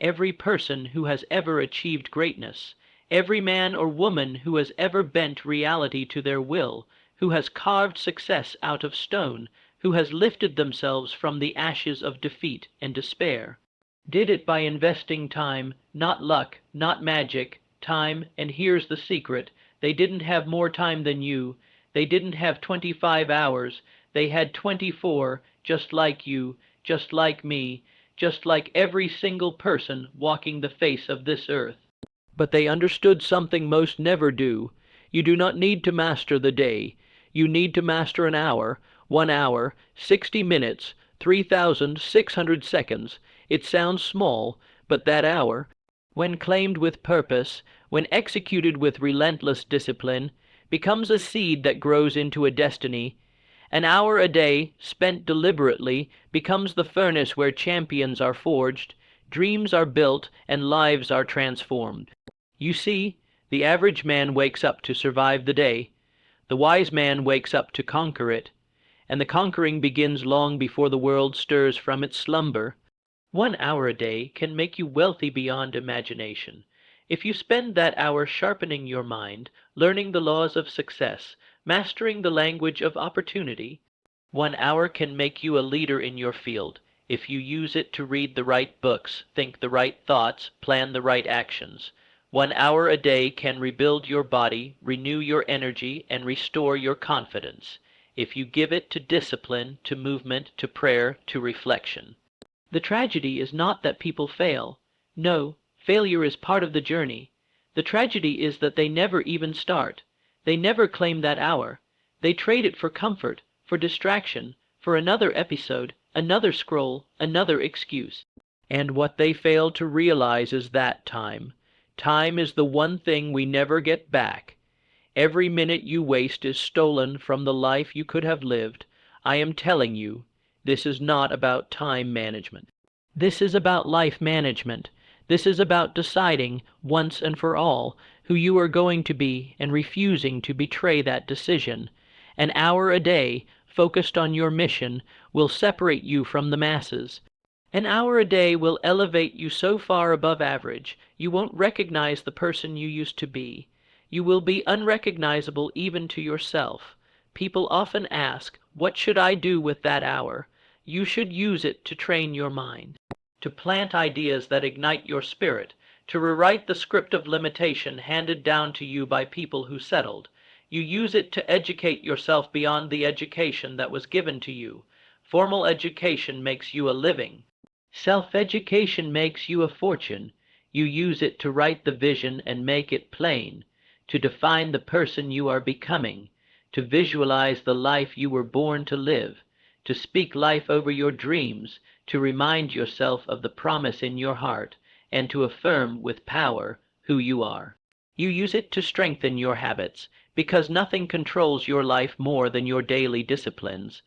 every person who has ever achieved greatness, every man or woman who has ever bent reality to their will, who has carved success out of stone, who has lifted themselves from the ashes of defeat and despair, did it by investing time, not luck, not magic, time. And here's the secret: they didn't have more time than you. They didn't have 25 hours. They had 24, just like you, just like me, just like every single person walking the face of this earth. But they understood something most never do. You do not need to master the day. You need to master an hour, 1 hour, 60 minutes, 3,600 seconds. It sounds small, but that hour, when claimed with purpose, when executed with relentless discipline, becomes a seed that grows into a destiny. An hour a day, spent deliberately, becomes the furnace where champions are forged, dreams are built, and lives are transformed. You see, the average man wakes up to survive the day. The wise man wakes up to conquer it, and the conquering begins long before the world stirs from its slumber. 1 hour a day can make you wealthy beyond imagination. If you spend that hour sharpening your mind, learning the laws of success, mastering the language of opportunity, 1 hour can make you a leader in your field. If you use it to read the right books, think the right thoughts, plan the right actions, 1 hour a day can rebuild your body, renew your energy, and restore your confidence, if you give it to discipline, to movement, to prayer, to reflection. The tragedy is not that people fail. No, failure is part of the journey. The tragedy is that they never even start. They never claim that hour. They trade it for comfort, for distraction, for another episode, another scroll, another excuse. And what they fail to realize is that time. Time is the one thing we never get back. Every minute you waste is stolen from the life you could have lived. I am telling you, this is not about time management. This is about life management. This is about deciding, once and for all, who you are going to be and refusing to betray that decision. An hour a day, focused on your mission, will separate you from the masses. An hour a day will elevate you so far above average, you won't recognize the person you used to be. You will be unrecognizable even to yourself. People often ask, what should I do with that hour? You should use it to train your mind, to plant ideas that ignite your spirit, to rewrite the script of limitation handed down to you by people who settled. You use it to educate yourself beyond the education that was given to you. Formal education makes you a living. Self-education makes you a fortune. You use it to write the vision and make it plain, to define the person you are becoming, to visualize the life you were born to live, to speak life over your dreams, to remind yourself of the promise in your heart, and to affirm with power who you are. You use it to strengthen your habits, because nothing controls your life more than your daily disciplines.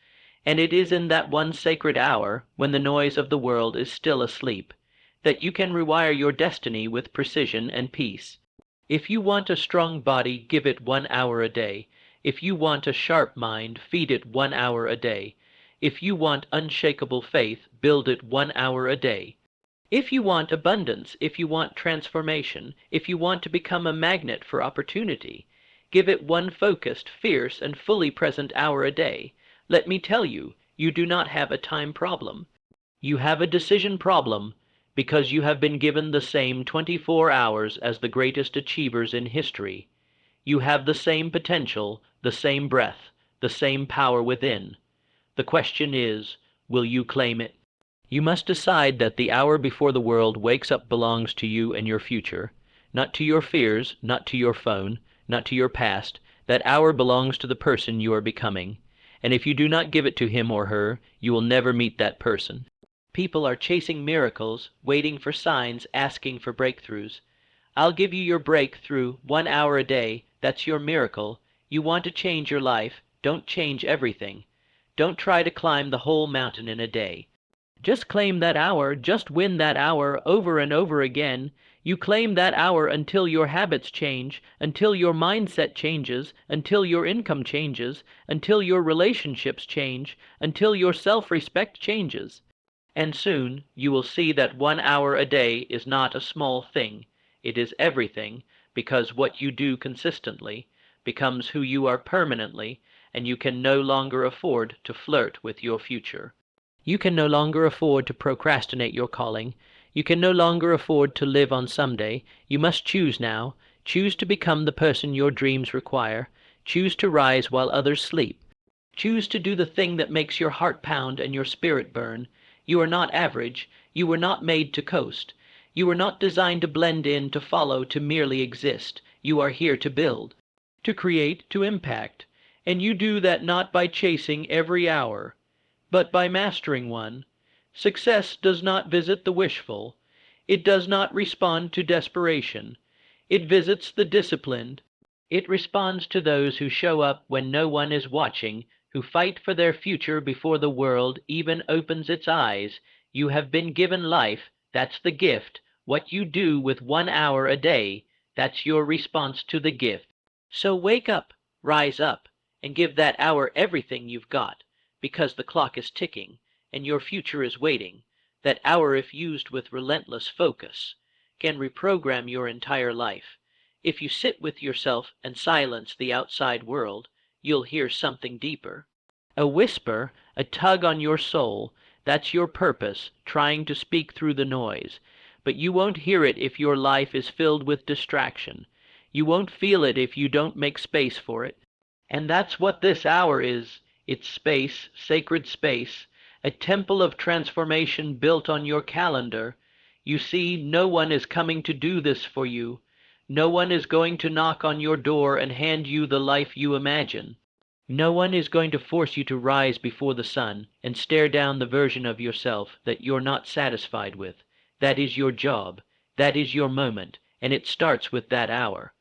And it is in that one sacred hour, when the noise of the world is still asleep, that you can rewire your destiny with precision and peace. If you want a strong body, give it 1 hour a day. If you want a sharp mind, feed it 1 hour a day. If you want unshakable faith, build it 1 hour a day. If you want abundance, if you want transformation, if you want to become a magnet for opportunity, give it one focused, fierce, and fully present hour a day. Let me tell you, you do not have a time problem. You have a decision problem, because you have been given the same 24 hours as the greatest achievers in history. You have the same potential, the same breath, the same power within. The question is, will you claim it? You must decide that the hour before the world wakes up belongs to you and your future, not to your fears, not to your phone, not to your past. That hour belongs to the person you are becoming. And if you do not give it to him or her, you will never meet that person. People are chasing miracles, waiting for signs, asking for breakthroughs. I'll give you your breakthrough 1 hour a day. That's your miracle. You want to change your life. Don't change everything. Don't try to climb the whole mountain in a day. Just claim that hour. Just win that hour over and over again. You claim that hour until your habits change, until your mindset changes, until your income changes, until your relationships change, until your self-respect changes. And soon you will see that 1 hour a day is not a small thing. It is everything, because what you do consistently becomes who you are permanently, and you can no longer afford to flirt with your future. You can no longer afford to procrastinate your calling. You can no longer afford to live on someday. You must choose now. Choose to become the person your dreams require. Choose to rise while others sleep. Choose to do the thing that makes your heart pound and your spirit burn. You are not average. You were not made to coast. You were not designed to blend in, to follow, to merely exist. You are here to build, to create, to impact. And you do that not by chasing every hour, but by mastering one. Success does not visit the wishful. It does not respond to desperation. It visits the disciplined. It responds to those who show up when no one is watching, who fight for their future before the world even opens its eyes. You have been given life. That's the gift. What you do with 1 hour a day, that's your response to the gift. So wake up, rise up, and give that hour everything you've got, because the clock is ticking, and your future is waiting. That hour, if used with relentless focus, can reprogram your entire life. If you sit with yourself and silence the outside world, you'll hear something deeper. A whisper, a tug on your soul, that's your purpose, trying to speak through the noise. But you won't hear it if your life is filled with distraction. You won't feel it if you don't make space for it. And that's what this hour is. It's space, sacred space, a temple of transformation built on your calendar. You see, no one is coming to do this for you. No one is going to knock on your door and hand you the life you imagine. No one is going to force you to rise before the sun and stare down the version of yourself that you're not satisfied with. That is your job. That is your moment, and it starts with that hour.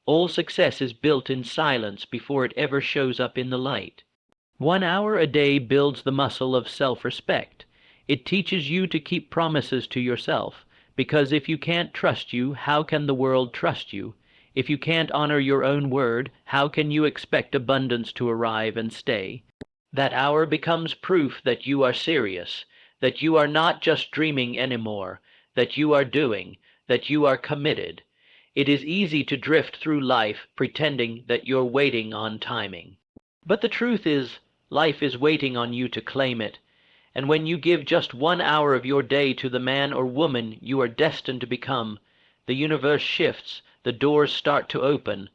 All success is built in silence before it ever shows up in the light. 1 hour a day builds the muscle of self-respect. It teaches you to keep promises to yourself, because if you can't trust you, how can the world trust you? If you can't honor your own word, how can you expect abundance to arrive and stay? That hour becomes proof that you are serious, that you are not just dreaming anymore, that you are doing, that you are committed. It is easy to drift through life pretending that you're waiting on timing. But the truth is, life is waiting on you to claim it. And when you give just 1 hour of your day to the man or woman you are destined to become, the universe shifts, the doors start to open,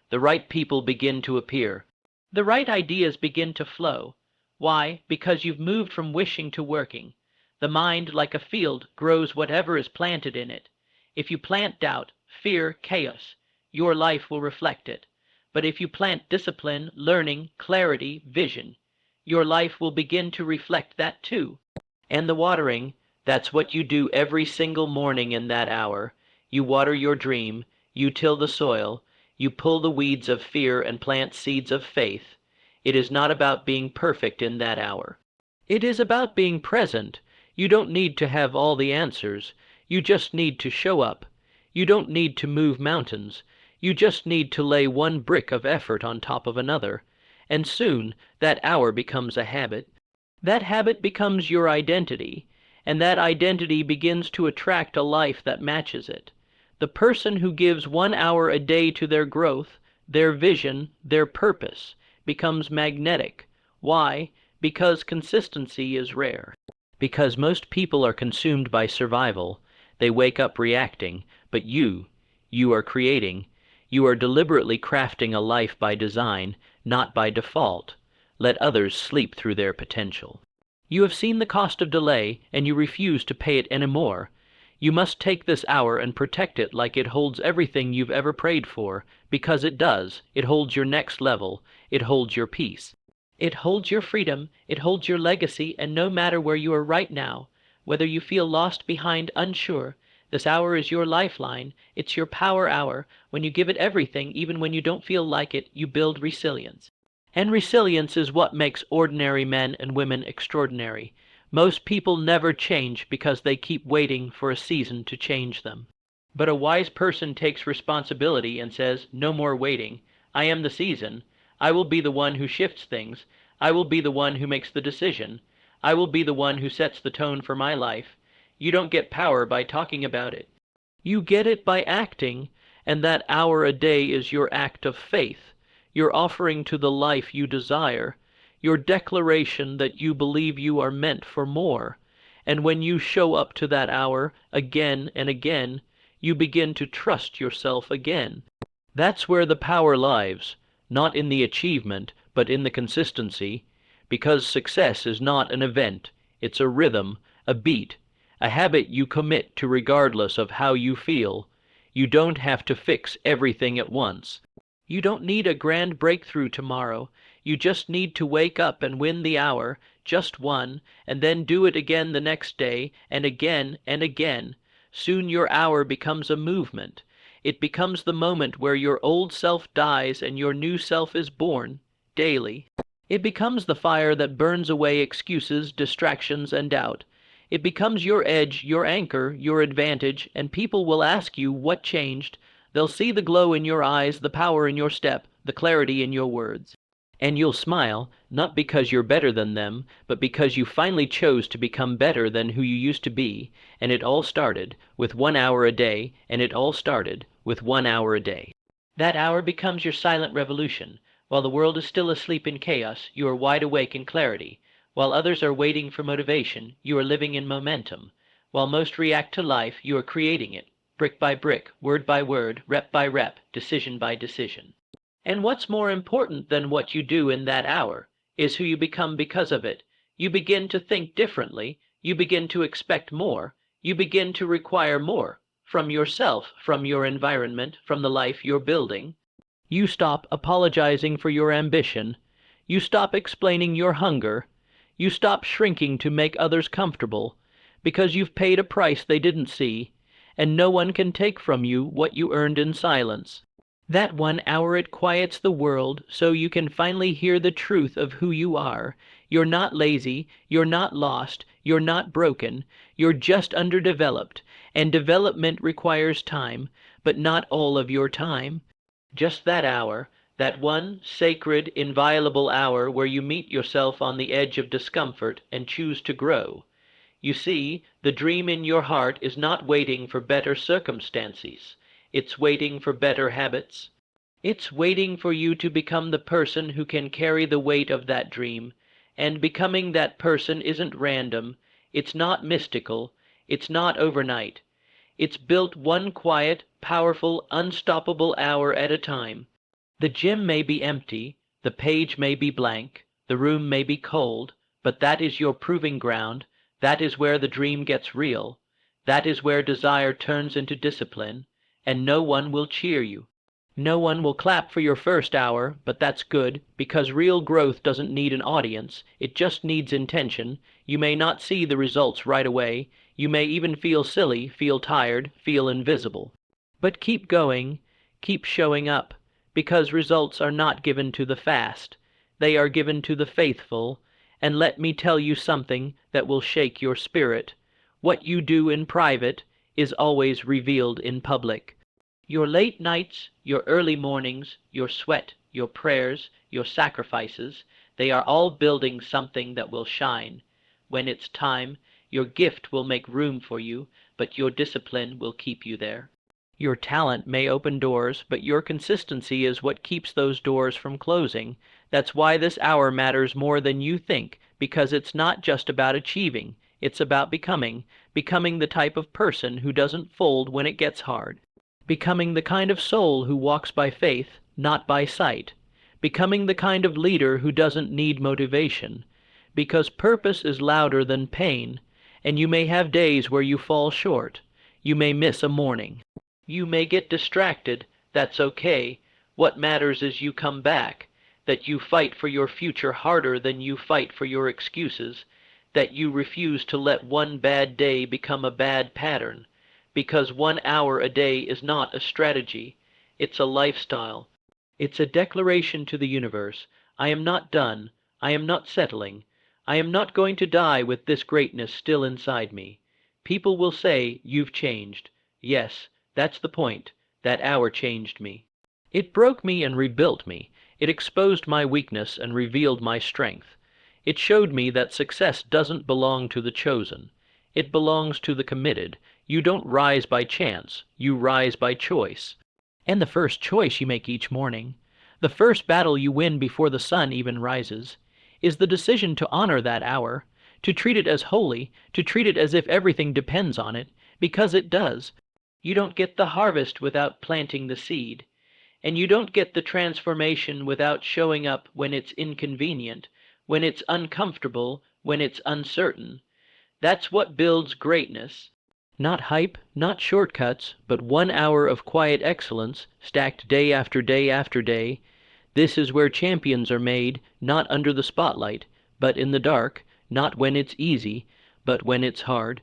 the right people begin to appear. The right ideas begin to flow. Why? Because you've moved from wishing to working. The mind, like a field, grows whatever is planted in it. If you plant doubt, fear, chaos, your life will reflect it. But if you plant discipline, learning, clarity, vision, your life will begin to reflect that too. And the watering, that's what you do every single morning in that hour. You water your dream, you till the soil, you pull the weeds of fear and plant seeds of faith. It is not about being perfect in that hour. It is about being present. You don't need to have all the answers. You just need to show up. You don't need to move mountains. You just need to lay one brick of effort on top of another. And soon that hour becomes a habit. That habit becomes your identity, and that identity begins to attract a life that matches it. The person who gives 1 hour a day to their growth, their vision, their purpose, becomes magnetic. Why? Because consistency is rare. Because most people are consumed by survival. They wake up reacting, but you are creating. You are deliberately crafting a life by design, not by default. Let others sleep through their potential. You have seen the cost of delay, and you refuse to pay it any more. You must take this hour and protect it like it holds everything you've ever prayed for, because it does. It holds your next level. It holds your peace. It holds your freedom. It holds your legacy, and no matter where you are right now, whether you feel lost, behind, unsure, this hour is your lifeline. It's your power hour. When you give it everything, even when you don't feel like it, you build resilience. And resilience is what makes ordinary men and women extraordinary. Most people never change because they keep waiting for a season to change them. But a wise person takes responsibility and says, no more waiting. I am the season. I will be the one who shifts things. I will be the one who makes the decision. I will be the one who sets the tone for my life. You don't get power by talking about it. You get it by acting, and that hour a day is your act of faith, your offering to the life you desire, your declaration that you believe you are meant for more. And when you show up to that hour again and again, you begin to trust yourself again. That's where the power lies, not in the achievement, but in the consistency, because success is not an event, it's a rhythm, a beat, a habit you commit to regardless of how you feel. You don't have to fix everything at once. You don't need a grand breakthrough tomorrow. You just need to wake up and win the hour, just one, and then do it again the next day, and again and again. Soon your hour becomes a movement. It becomes the moment where your old self dies and your new self is born, daily. It becomes the fire that burns away excuses, distractions, and doubt. It becomes your edge, your anchor, your advantage, and people will ask you what changed. They'll see the glow in your eyes, the power in your step, the clarity in your words. And you'll smile, not because you're better than them, but because you finally chose to become better than who you used to be, and it all started with 1 hour a day, and it all started with 1 hour a day. That hour becomes your silent revolution. While the world is still asleep in chaos, you are wide awake in clarity. While others are waiting for motivation, you are living in momentum. While most react to life, you are creating it, brick by brick, word by word, rep by rep, decision by decision. And what's more important than what you do in that hour is who you become because of it. You begin to think differently, you begin to expect more, you begin to require more from yourself, from your environment, from the life you're building. You stop apologizing for your ambition, you stop explaining your hunger, you stop shrinking to make others comfortable, because you've paid a price they didn't see, and no one can take from you what you earned in silence. That 1 hour it quiets the world so you can finally hear the truth of who you are. You're not lazy, you're not lost, you're not broken, you're just underdeveloped, and development requires time, but not all of your time. Just that hour, that one sacred, inviolable hour where you meet yourself on the edge of discomfort and choose to grow. You see, the dream in your heart is not waiting for better circumstances. It's waiting for better habits. It's waiting for you to become the person who can carry the weight of that dream. And becoming that person isn't random. It's not mystical. It's not overnight. It's built one quiet, powerful, unstoppable hour at a time. The gym may be empty, the page may be blank, the room may be cold, but that is your proving ground. That is where the dream gets real. That is where desire turns into discipline. And no one will cheer you. No one will clap for your first hour, but that's good, because real growth doesn't need an audience, it just needs intention. You may not see the results right away, you may even feel silly, feel tired, feel invisible. But keep going, keep showing up, because results are not given to the fast, they are given to the faithful, and let me tell you something that will shake your spirit. What you do in private is always revealed in public. Your late nights, your early mornings, your sweat, your prayers, your sacrifices, they are all building something that will shine. When it's time, your gift will make room for you, but your discipline will keep you there. Your talent may open doors, but your consistency is what keeps those doors from closing. That's why this hour matters more than you think, because it's not just about achieving. It's about becoming the type of person who doesn't fold when it gets hard. Becoming the kind of soul who walks by faith, not by sight. Becoming the kind of leader who doesn't need motivation. Because purpose is louder than pain, and you may have days where you fall short. You may miss a morning. You may get distracted. That's okay. What matters is you come back, that you fight for your future harder than you fight for your excuses, that you refuse to let one bad day become a bad pattern, because 1 hour a day is not a strategy, it's a lifestyle. It's a declaration to the universe. I am not done. I am not settling. I am not going to die with this greatness still inside me. People will say, you've changed. Yes, that's the point. That hour changed me. It broke me and rebuilt me. It exposed my weakness and revealed my strength. It showed me that success doesn't belong to the chosen. It belongs to the committed. You don't rise by chance, you rise by choice. And the first choice you make each morning, the first battle you win before the sun even rises, is the decision to honor that hour, to treat it as holy, to treat it as if everything depends on it, because it does. You don't get the harvest without planting the seed, and you don't get the transformation without showing up when it's inconvenient, when it's uncomfortable, when it's uncertain. That's what builds greatness. Not hype, not shortcuts, but 1 hour of quiet excellence, stacked day after day after day. This is where champions are made, not under the spotlight, but in the dark, not when it's easy, but when it's hard.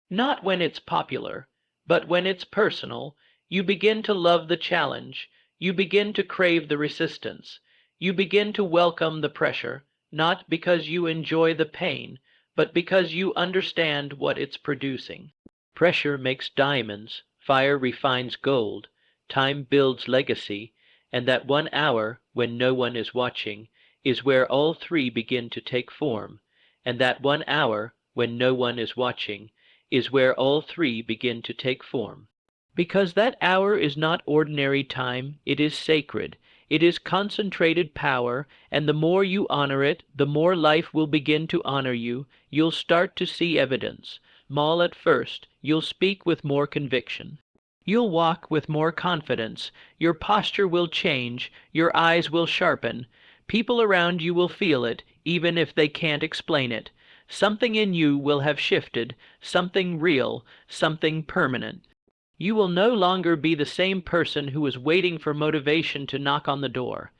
Not when it's popular, but when it's personal. You begin to love the challenge. You begin to crave the resistance. You begin to welcome the pressure, not because you enjoy the pain, but because you understand what it's producing. Pressure makes diamonds, fire refines gold, time builds legacy, and that 1 hour, when no one is watching, is where all three begin to take form, and that 1 hour, when no one is watching, is where all three begin to take form. Because that hour is not ordinary time, it is sacred. It is concentrated power, and the more you honor it, the more life will begin to honor you. You'll start to see evidence. Small at first, you'll speak with more conviction. You'll walk with more confidence. Your posture will change. Your eyes will sharpen. People around you will feel it, even if they can't explain it. Something in you will have shifted, something real, something permanent. You will no longer be the same person who is waiting for motivation to knock on the door.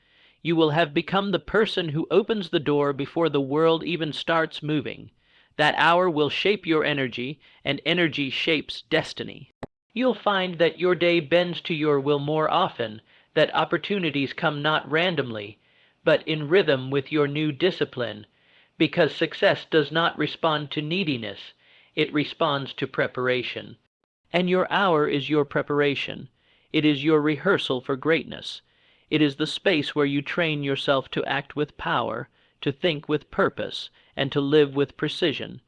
You will have become the person who opens the door before the world even starts moving. That hour will shape your energy, and energy shapes destiny. You'll find that your day bends to your will more often, that opportunities come not randomly, but in rhythm with your new discipline, because success does not respond to neediness, it responds to preparation. And your hour is your preparation. It is your rehearsal for greatness. It is the space where you train yourself to act with power, to think with purpose, and to live with precision.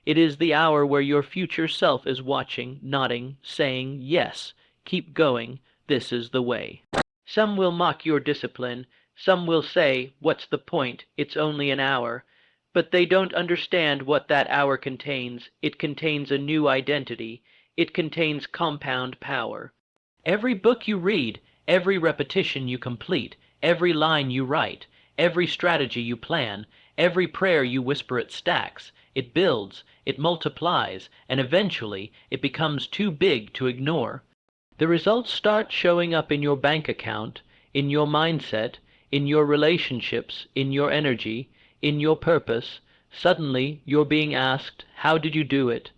It is the hour where your future self is watching, nodding, saying, "Yes, keep going, this is the way." Some will mock your discipline. Some will say, "What's the point? It's only an hour." But they don't understand what that hour contains. It contains a new identity. It contains compound power. Every book you read, every repetition you complete, every line you write, every strategy you plan, every prayer you whisper it stacks. It builds, it multiplies, and eventually it becomes too big to ignore. The results start showing up in your bank account, in your mindset, in your relationships, in your energy, in your purpose. Suddenly you're being asked, "How did you do it?"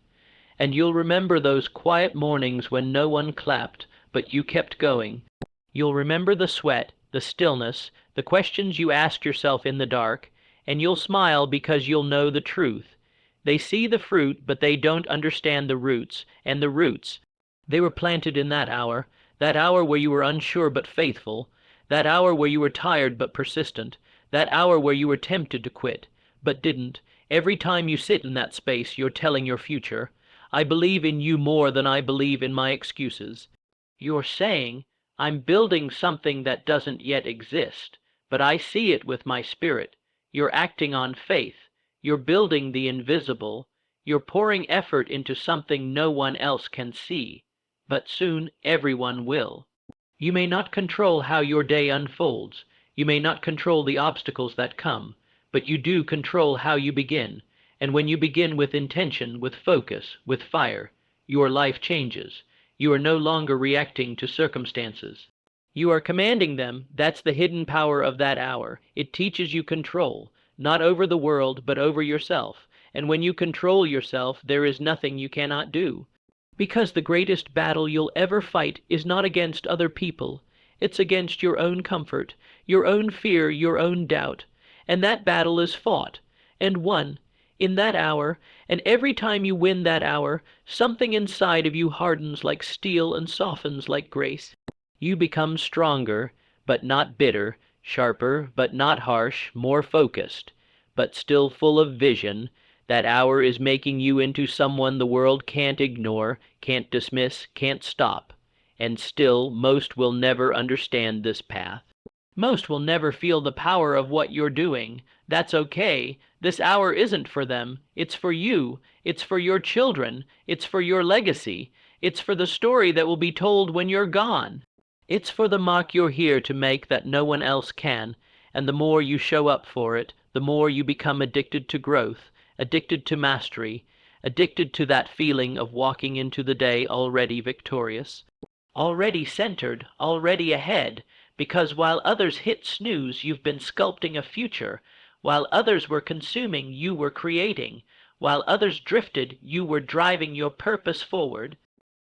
And you'll remember those quiet mornings when no one clapped, but you kept going. You'll remember the sweat, the stillness, the questions you asked yourself in the dark, and you'll smile because you'll know the truth. They see the fruit, but they don't understand the roots, and the roots, they were planted in that hour where you were unsure but faithful, that hour where you were tired but persistent, that hour where you were tempted to quit, but didn't. Every time you sit in that space, you're telling your future, "I believe in you more than I believe in my excuses." You're saying, "I'm building something that doesn't yet exist, but I see it with my spirit." You're acting on faith. You're building the invisible. You're pouring effort into something no one else can see, but soon everyone will. You may not control how your day unfolds. You may not control the obstacles that come, but you do control how you begin. And when you begin with intention, with focus, with fire, your life changes. You are no longer reacting to circumstances. You are commanding them. That's the hidden power of that hour. It teaches you control, not over the world, but over yourself. And when you control yourself, there is nothing you cannot do. Because the greatest battle you'll ever fight is not against other people. It's against your own comfort, your own fear, your own doubt. And that battle is fought and won in that hour, and every time you win that hour, something inside of you hardens like steel and softens like grace. You become stronger, but not bitter, sharper, but not harsh, more focused. but still full of vision. That hour is making you into someone the world can't ignore, can't dismiss, can't stop. And still, most will never understand this path. Most will never feel the power of what you're doing. That's okay. This hour isn't for them. It's for you. It's for your children. It's for your legacy. It's for the story that will be told when you're gone. It's for the mark you're here to make that no one else can. And the more you show up for it, the more you become addicted to growth, addicted to mastery, addicted to that feeling of walking into the day already victorious, already centered, already ahead. Because while others hit snooze, you've been sculpting a future. While others were consuming, you were creating. While others drifted, you were driving your purpose forward.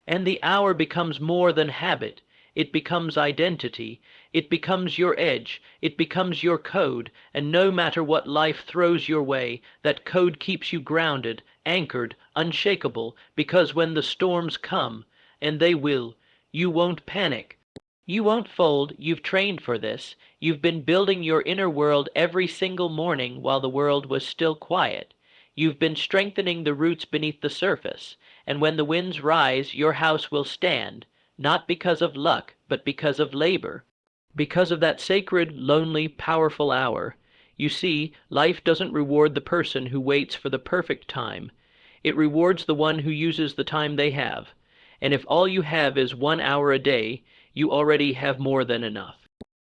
And the hour becomes more than habit. It becomes identity. It becomes your edge. It becomes your code. And no matter what life throws your way, that code keeps you grounded, anchored, unshakable, because when the storms come, and they will, you won't panic. You won't fold. You've trained for this. You've been building your inner world every single morning while the world was still quiet. You've been strengthening the roots beneath the surface, and when the winds rise, your house will stand, not because of luck, but because of labor, because of that sacred, lonely, powerful hour. You see, life doesn't reward the person who waits for the perfect time. It rewards the one who uses the time they have. And if all you have is 1 hour a day, you already have more than enough.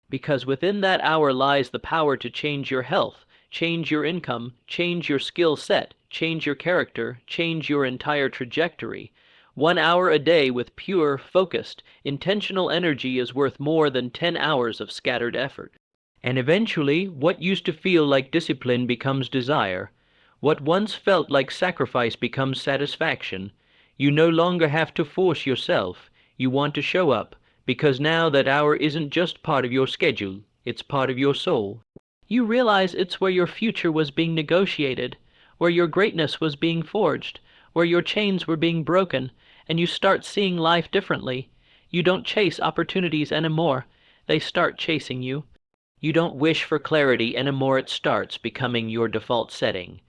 Because within that hour lies the power to change your health, change your income, change your skill set, change your character, change your entire trajectory. 1 hour a day with pure, focused, intentional energy is worth more than 10 hours of scattered effort. And eventually, what used to feel like discipline becomes desire. What once felt like sacrifice becomes satisfaction. You no longer have to force yourself. You want to show up, because now that hour isn't just part of your schedule, it's part of your soul. You realize it's where your future was being negotiated, where your greatness was being forged, where your chains were being broken, and you start seeing life differently. You don't chase opportunities anymore. They start chasing you. You don't wish for clarity anymore. It starts becoming your default setting.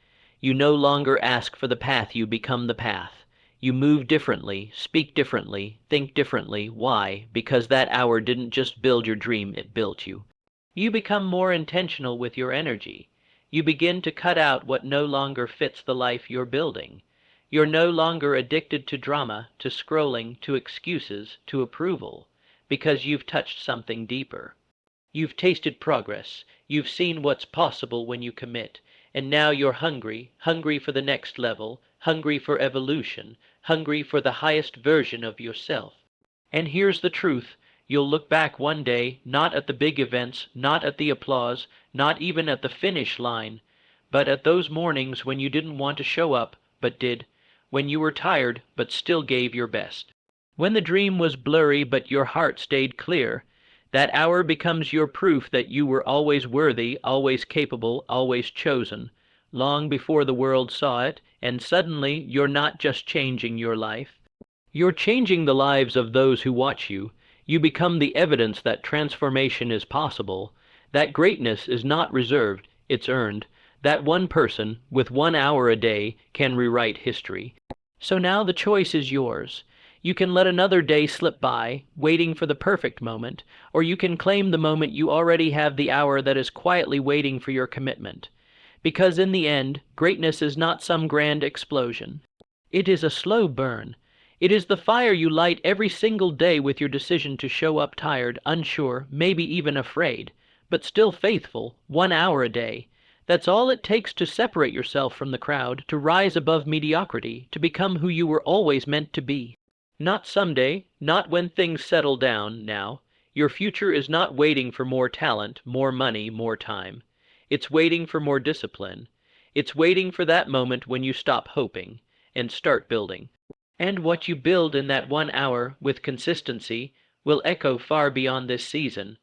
You no longer ask for the path. You become the path. You move differently, speak differently, think differently. Why? Because that hour didn't just build your dream, it built you. You become more intentional with your energy. You begin to cut out what no longer fits the life you're building. You're no longer addicted to drama, to scrolling, to excuses, to approval, because you've touched something deeper. You've tasted progress. You've seen what's possible when you commit. And now you're hungry, hungry for the next level, hungry for evolution, hungry for the highest version of yourself. And here's the truth. You'll look back one day, not at the big events, not at the applause, not even at the finish line, but at those mornings when you didn't want to show up, but did, when you were tired, but still gave your best. When the dream was blurry, but your heart stayed clear. That hour becomes your proof that you were always worthy, always capable, always chosen, long before the world saw it, and suddenly you're not just changing your life. You're changing the lives of those who watch you. You become the evidence that transformation is possible, that greatness is not reserved, it's earned, that one person, with 1 hour a day, can rewrite history. So now the choice is yours. You can let another day slip by, waiting for the perfect moment, or you can claim the moment you already have the hour that is quietly waiting for your commitment. Because in the end, greatness is not some grand explosion. It is a slow burn. It is the fire you light every single day with your decision to show up tired, unsure, maybe even afraid, but still faithful, 1 hour a day. That's all it takes to separate yourself from the crowd, to rise above mediocrity, to become who you were always meant to be. Not someday, not when things settle down now. Your future is not waiting for more talent, more money, more time. It's waiting for more discipline. It's waiting for that moment when you stop hoping and start building. And what you build in that 1 hour, with consistency, will echo far beyond this season.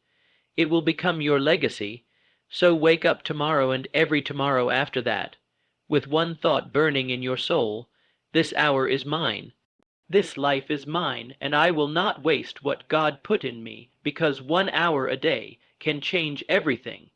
It will become your legacy. So wake up tomorrow and every tomorrow after that, with one thought burning in your soul: this hour is mine. This life is mine, and I will not waste what God put in me, because 1 hour a day can change everything.